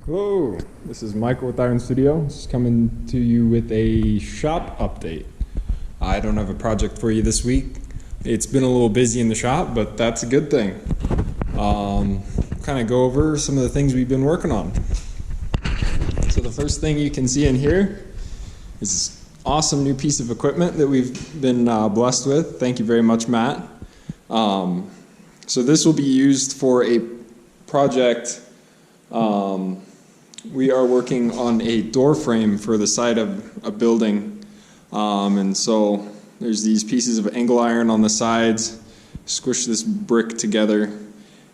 Hello, this is Michael with Iron Studio. Just coming to you with a shop update. I don't have a project for you this week. It's been a little busy in the shop, but that's a good thing. Kind of go over some of the things we've been working on. So the first thing you can see in here is this awesome new piece of equipment that we've been blessed with. Thank you very much, Matt. So this will be used for a project. We are working on a door frame for the side of a building, and so there's these pieces of angle iron on the sides, squish this brick together,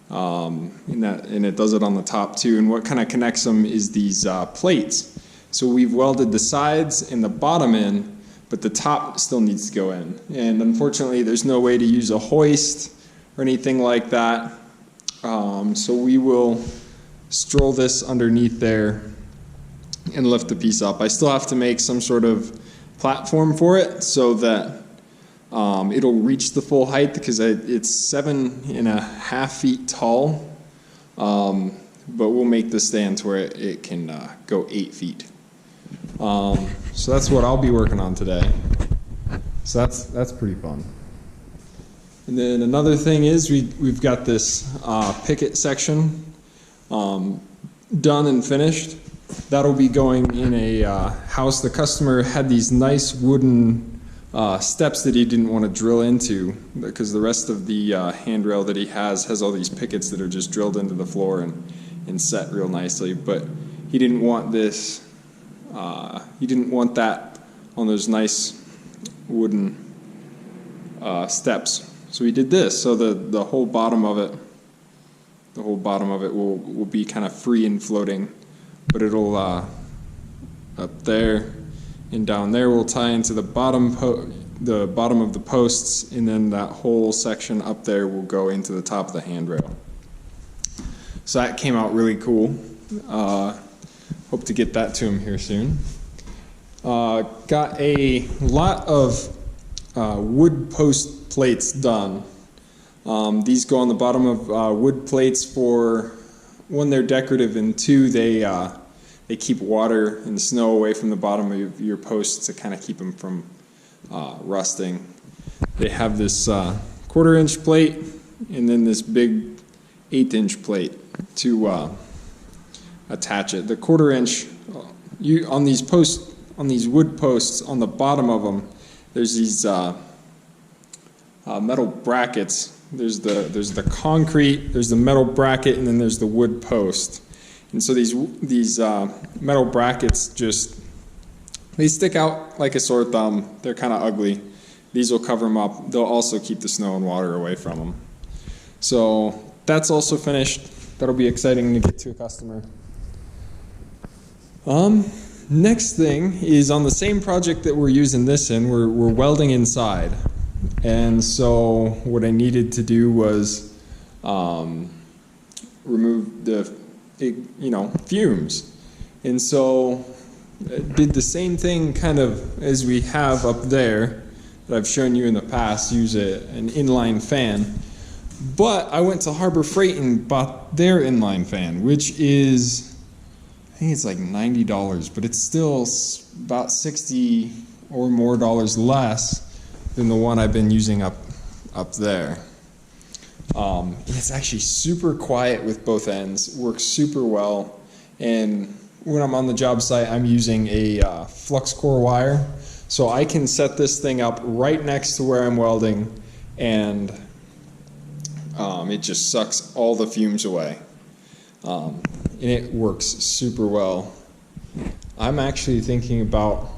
and it does it on the top too, and what kind of connects them is these plates. So we've welded the sides and the bottom in, but the top still needs to go in, and unfortunately there's no way to use a hoist or anything like that, so we will stroll this underneath there and lift the piece up. I still have to make some sort of platform for it so that it'll reach the full height, because it's 7.5 feet tall, but we'll make the stand to where it can go 8 feet. So that's what I'll be working on today. So that's pretty fun. And then another thing is we've got this picket section done and finished. That'll be going in a house. The customer had these nice wooden steps that he didn't want to drill into, because the rest of the handrail that he has all these pickets that are just drilled into the floor and set real nicely. But he didn't want this, he didn't want that on those nice wooden steps. So we did this, so the whole bottom of it will be kind of free and floating, but it'll up there and down there will tie into the bottom of the posts, and then that whole section up there will go into the top of the handrail. So that came out really cool. Hope to get that to him here soon. Got a lot of wood post plates done. These go on the bottom of wood plates for, one, they're decorative, and two, they keep water and snow away from the bottom of your posts to kind of keep them from rusting. They have this 1/4-inch plate and then this big 1/8-inch plate to attach it. The 1/4-inch, on these posts, on these wood posts, on the bottom of them, there's these metal brackets. There's the concrete, there's the metal bracket, and then there's the wood post. And so these metal brackets they stick out like a sore thumb. They're kind of ugly. These will cover them up. They'll also keep the snow and water away from them. So that's also finished. That'll be exciting to get to a customer. Next thing is on the same project that we're using this in, we're welding inside. And so what I needed to do was remove the fumes. And so I did the same thing kind of as we have up there that I've shown you in the past, use an inline fan. But I went to Harbor Freight and bought their inline fan, which is, I think it's like $90, but it's still about $60 or more less than the one I've been using up there. And it's actually super quiet with both ends, works super well, and when I'm on the job site I'm using a flux core wire, so I can set this thing up right next to where I'm welding, and it just sucks all the fumes away, and it works super well. I'm actually thinking about,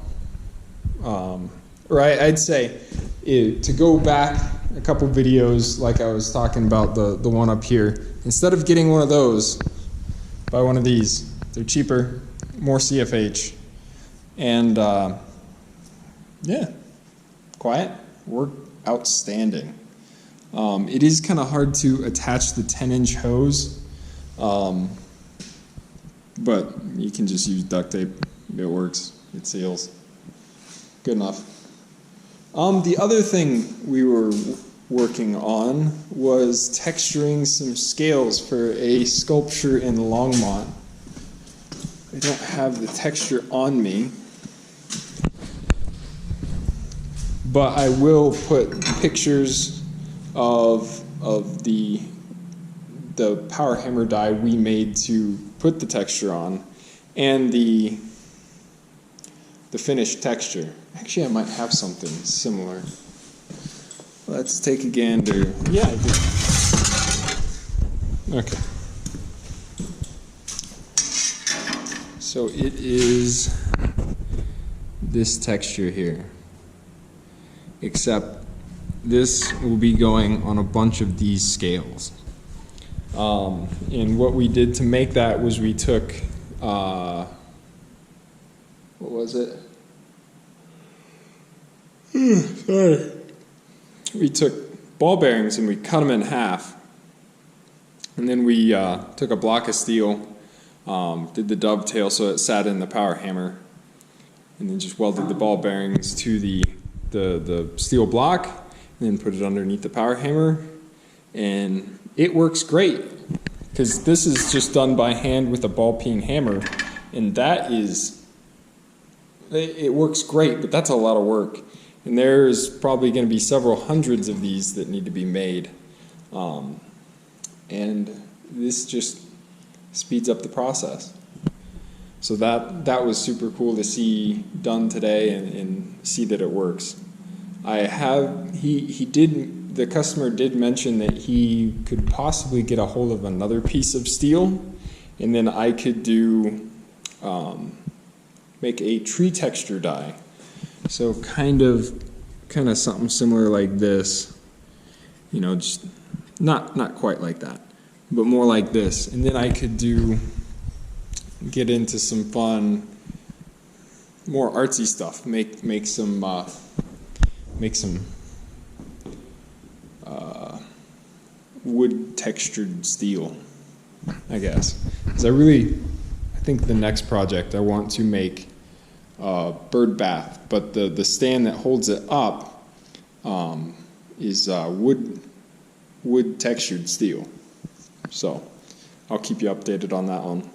I'd say to go back a couple videos, like I was talking about the one up here, instead of getting one of those, buy one of these. They're cheaper, more CFH, and yeah, quiet, work outstanding. It is kind of hard to attach the 10-inch hose, but you can just use duct tape. It works, it seals. Good enough. The other thing we were working on was texturing some scales for a sculpture in Longmont. don't have the texture on me, but I will put pictures of the power hammer die we made to put the texture on, and the finished texture. Actually, I might have something similar. Let's take a gander. Yeah, I do. Okay. So it is this texture here, except this will be going on a bunch of these scales. And what we did to make that was we took, what was it? Sorry. We took ball bearings and we cut them in half. And then we took a block of steel, did the dovetail so it sat in the power hammer, and then just welded the ball bearings to the steel block, and then put it underneath the power hammer. And it works great, because this is just done by hand with a ball-peen hammer, and that is, it works great, but that's a lot of work. And there's probably going to be several hundreds of these that need to be made. And this just speeds up the process. So that was super cool to see done today and see that it works. The customer did mention that he could possibly get a hold of another piece of steel, and then I could do, make a tree texture die. So kind of something similar like this, you know, just not quite like that, but more like this. And then I could get into some fun, more artsy stuff, make some wood textured steel, I guess. Because I think the next project I want to make bird bath, but the stand that holds it up is wood textured steel. So I'll keep you updated on that one.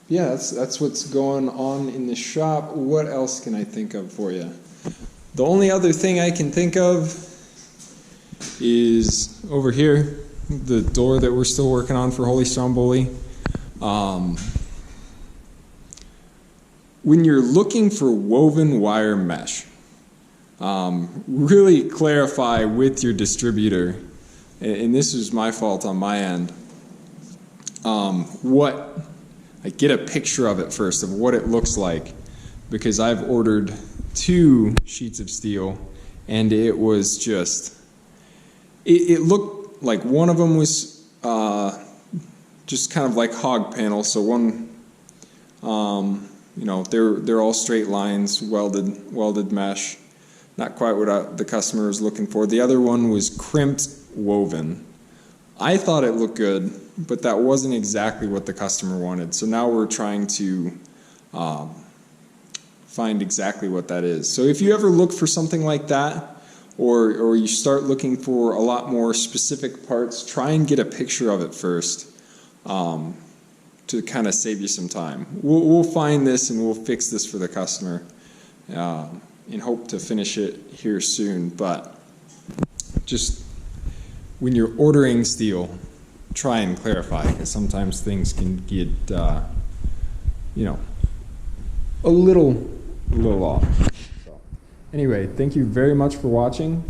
Yeah, that's what's going on in the shop. What else can I think of for you? The only other thing I can think of is over here, the door that we're still working on for Holy Stromboli. When you're looking for woven wire mesh, really clarify with your distributor, and this is my fault on my end, get a picture of it first, of what it looks like, because I've ordered 2 sheets of steel, and it was just, it looked like one of them was just kind of like hog panels, so one, you know, they're all straight lines, welded mesh, not quite what the customer was looking for. The other one was crimped woven. I thought it looked good, but that wasn't exactly what the customer wanted. So now we're trying to find exactly what that is. So if you ever look for something like that, or you start looking for a lot more specific parts, try and get a picture of it first, to kind of save you some time. We'll find this and we'll fix this for the customer, and hope to finish it here soon. But just when you're ordering steel, try and clarify, because sometimes things can get, you know, a little off. So, anyway, thank you very much for watching.